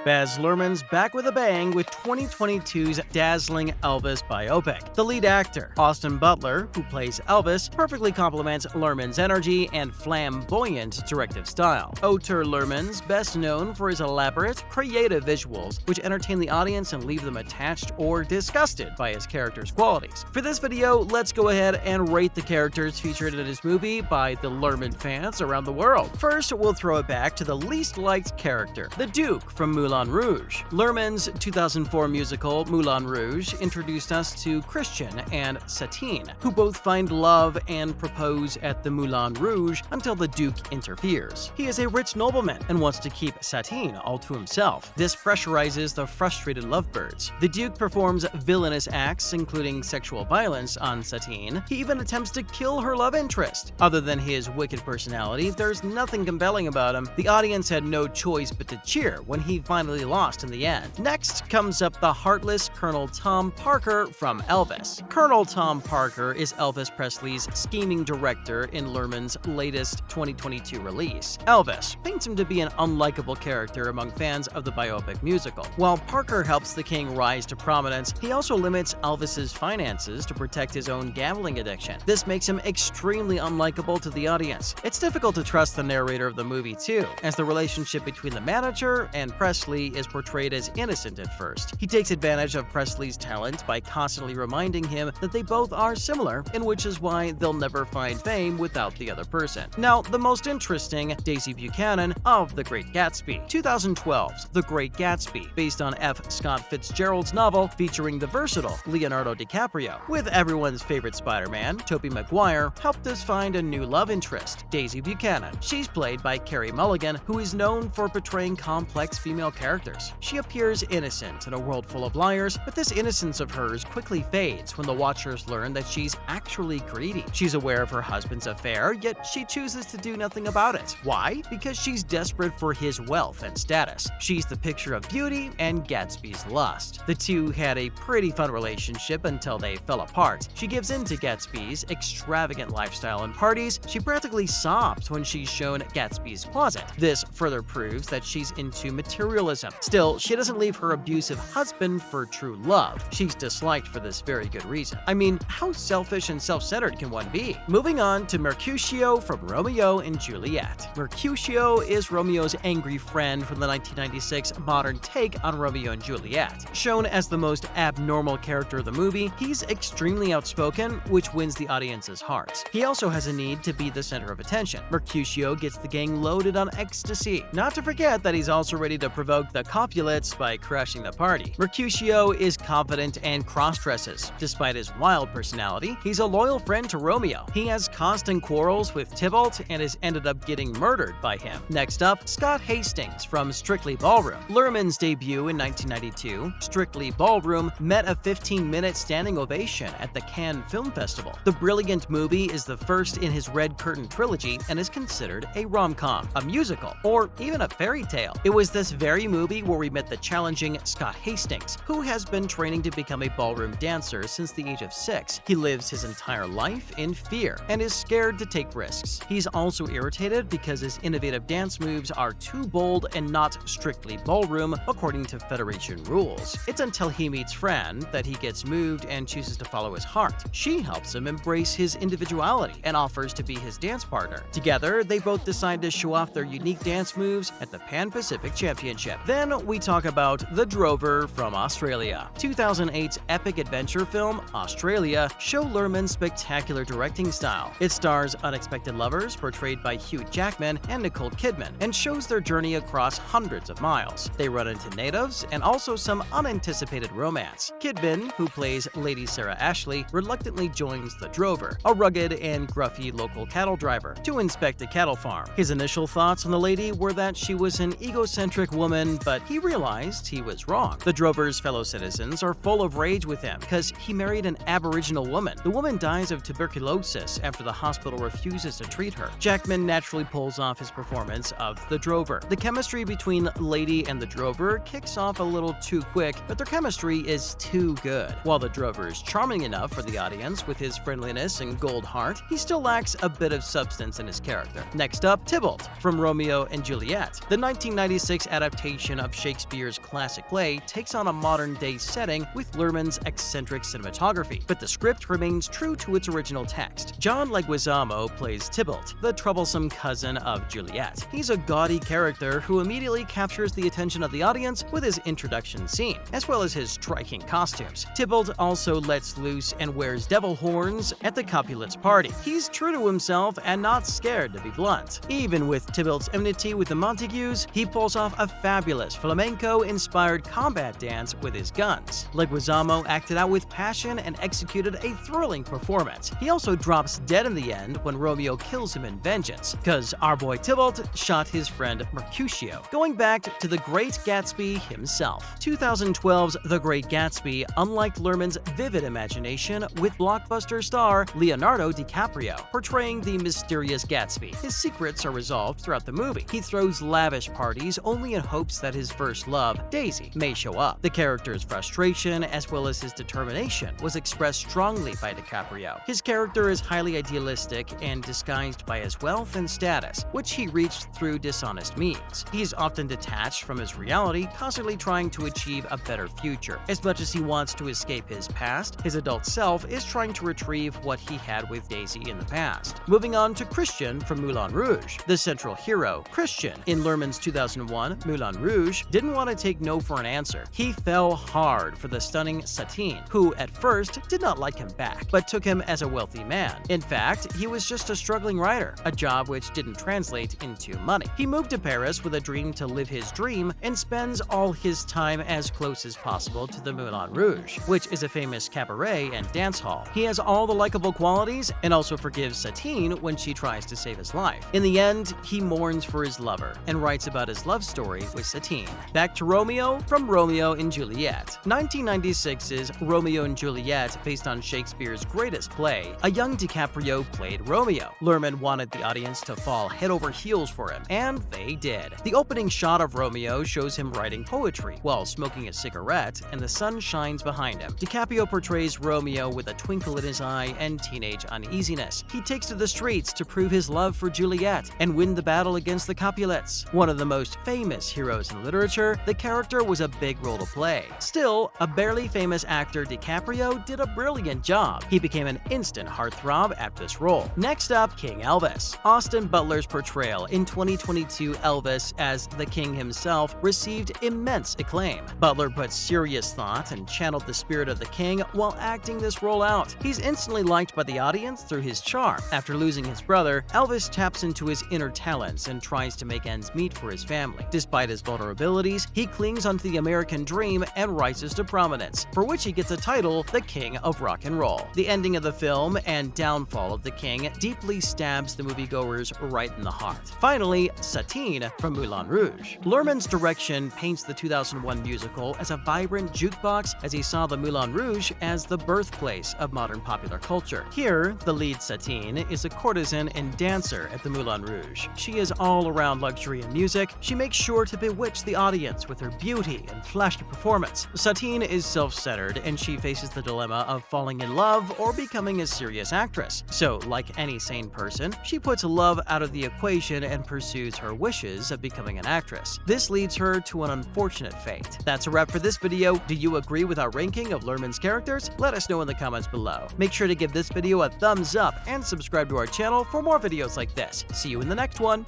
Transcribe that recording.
Baz Luhrmann's back with a bang with 2022's dazzling Elvis biopic. The lead actor, Austin Butler, who plays Elvis, perfectly complements Luhrmann's energy and flamboyant directive style. Auteur Luhrmann's best known for his elaborate, creative visuals, which entertain the audience and leave them attached or disgusted by his character's qualities. For this video, let's go ahead and rate the characters featured in his movie by the Luhrmann fans around the world. First, we'll throw it back to the least liked character, the Duke from Moulin Rouge. Luhrmann's 2004 musical Moulin Rouge introduced us to Christian and Satine, who both find love and propose at the Moulin Rouge until the Duke interferes. He is a rich nobleman and wants to keep Satine all to himself. This pressurizes the frustrated lovebirds. The Duke performs villainous acts, including sexual violence on Satine. He even attempts to kill her love interest. Other than his wicked personality, there's nothing compelling about him. The audience had no choice but to cheer when he finally lost in the end. Next comes up the heartless Colonel Tom Parker from Elvis. Colonel Tom Parker is Elvis Presley's scheming director in Luhrmann's latest 2022 release. Elvis paints him to be an unlikable character among fans of the biopic musical. While Parker helps the king rise to prominence, he also limits Elvis's finances to protect his own gambling addiction. This makes him extremely unlikable to the audience. It's difficult to trust the narrator of the movie too, as the relationship between the manager and Presley is portrayed as innocent at first. He takes advantage of Presley's talent by constantly reminding him that they both are similar, and which is why they'll never find fame without the other person. Now, the most interesting, Daisy Buchanan of The Great Gatsby. 2012's The Great Gatsby, based on F. Scott Fitzgerald's novel featuring the versatile Leonardo DiCaprio. With everyone's favorite Spider-Man, Tobey Maguire, helped us find a new love interest, Daisy Buchanan. She's played by Carey Mulligan, who is known for portraying complex female characters. She appears innocent in a world full of liars, but this innocence of hers quickly fades when the watchers learn that she's actually greedy. She's aware of her husband's affair, yet she chooses to do nothing about it. Why? Because she's desperate for his wealth and status. She's the picture of beauty and Gatsby's lust. The two had a pretty fun relationship until they fell apart. She gives in to Gatsby's extravagant lifestyle and parties. She practically sobs when she's shown Gatsby's closet. This further proves that she's into materialism. Still, she doesn't leave her abusive husband for true love. She's disliked for this very good reason. I mean, how selfish and self-centered can one be? Moving on to Mercutio from Romeo and Juliet. Mercutio is Romeo's angry friend from the 1996 modern take on Romeo and Juliet. Shown as the most abnormal character of the movie, he's extremely outspoken, which wins the audience's hearts. He also has a need to be the center of attention. Mercutio gets the gang loaded on ecstasy. Not to forget that he's also ready to provoke the Copulets by crashing the party. Mercutio is confident and cross-dresses. Despite his wild personality, he's a loyal friend to Romeo. He has constant quarrels with Tybalt and has ended up getting murdered by him. Next up, Scott Hastings from Strictly Ballroom. Luhrmann's debut in 1992, Strictly Ballroom met a 15-minute standing ovation at the Cannes Film Festival. The brilliant movie is the first in his Red Curtain trilogy and is considered a rom-com, a musical, or even a fairy tale. It was this very movie where we met the challenging Scott Hastings, who has been training to become a ballroom dancer since the age of 6. He lives his entire life in fear and is scared to take risks. He's also irritated because his innovative dance moves are too bold and not strictly ballroom according to Federation rules. It's until he meets Fran that he gets moved and chooses to follow his heart. She helps him embrace his individuality and offers to be his dance partner. Together, they both decide to show off their unique dance moves at the Pan-Pacific Championship. Then we talk about The Drover from Australia. 2008's epic adventure film, Australia, show Luhrmann's spectacular directing style. It stars unexpected lovers portrayed by Hugh Jackman and Nicole Kidman and shows their journey across hundreds of miles. They run into natives and also some unanticipated romance. Kidman, who plays Lady Sarah Ashley, reluctantly joins the Drover, a rugged and gruffy local cattle driver, to inspect a cattle farm. His initial thoughts on the lady were that she was an egocentric woman, but he realized he was wrong. The Drover's fellow citizens are full of rage with him because he married an Aboriginal woman. The woman dies of tuberculosis after the hospital refuses to treat her. Jackman naturally pulls off his performance of the Drover. The chemistry between Lady and the Drover kicks off a little too quick, but their chemistry is too good. While the Drover is charming enough for the audience with his friendliness and gold heart, he still lacks a bit of substance in his character. Next up, Tybalt from Romeo and Juliet. The 1996 adaptation adaptation of Shakespeare's classic play takes on a modern-day setting with Luhrmann's eccentric cinematography, but the script remains true to its original text. John Leguizamo plays Tybalt, the troublesome cousin of Juliet. He's a gaudy character who immediately captures the attention of the audience with his introduction scene, as well as his striking costumes. Tybalt also lets loose and wears devil horns at the Capulet's party. He's true to himself and not scared to be blunt. Even with Tybalt's enmity with the Montagues, he pulls off a fabulous flamenco-inspired combat dance with his guns. Leguizamo acted out with passion and executed a thrilling performance. He also drops dead in the end when Romeo kills him in vengeance, cause our boy Tybalt shot his friend Mercutio. Going back to the Great Gatsby himself. 2012's The Great Gatsby, unlike Luhrmann's vivid imagination, with blockbuster star Leonardo DiCaprio portraying the mysterious Gatsby. His secrets are resolved throughout the movie. He throws lavish parties only in hopes that his first love, Daisy, may show up. The character's frustration, as well as his determination, was expressed strongly by DiCaprio. His character is highly idealistic and disguised by his wealth and status, which he reached through dishonest means. He is often detached from his reality, constantly trying to achieve a better future. As much as he wants to escape his past, his adult self is trying to retrieve what he had with Daisy in the past. Moving on to Christian from Moulin Rouge. The central hero, Christian, in Luhrmann's 2001 Moulin Rouge, didn't want to take no for an answer. He fell hard for the stunning Satine, who at first did not like him back, but took him as a wealthy man. In fact, he was just a struggling writer, a job which didn't translate into money. He moved to Paris with a dream to live his dream and spends all his time as close as possible to the Moulin Rouge, which is a famous cabaret and dance hall. He has all the likable qualities and also forgives Satine when she tries to save his life. In the end, he mourns for his lover and writes about his love story with Satine. Back to Romeo from Romeo and Juliet. 1996's Romeo and Juliet, based on Shakespeare's greatest play, a young DiCaprio played Romeo. Luhrmann wanted the audience to fall head over heels for him, and they did. The opening shot of Romeo shows him writing poetry while smoking a cigarette, and the sun shines behind him. DiCaprio portrays Romeo with a twinkle in his eye and teenage uneasiness. He takes to the streets to prove his love for Juliet and win the battle against the Capulets. One of the most famous heroes in literature, the character was a big role to play. Still, a barely famous actor, DiCaprio did a brilliant job. He became an instant heartthrob at this role. Next up, King Elvis. Austin Butler's portrayal in 2022 Elvis as the king himself received immense acclaim. Butler put serious thought and channeled the spirit of the king while acting this role out. He's instantly liked by the audience through his charm. After losing his brother, Elvis taps into his inner talents and tries to make ends meet for his family. Despite his vulnerabilities, he clings onto the American dream and rises to prominence, for which he gets a title, the King of Rock and Roll. The ending of the film and downfall of the king deeply stabs the moviegoers right in the heart. Finally, Satine from Moulin Rouge. Luhrmann's direction paints the 2001 musical as a vibrant jukebox, as he saw the Moulin Rouge as the birthplace of modern popular culture. Here, the lead Satine is a courtesan and dancer at the Moulin Rouge. She is all around luxury and music. She makes sure to bewitch the audience with her beauty and flashy performance. Satine is self-centered, and she faces the dilemma of falling in love or becoming a serious actress. So, like any sane person, she puts love out of the equation and pursues her wishes of becoming an actress. This leads her to an unfortunate fate. That's a wrap for this video. Do you agree with our ranking of Luhrmann's characters? Let us know in the comments below. Make sure to give this video a thumbs up and subscribe to our channel for more videos like this. See you in the next one!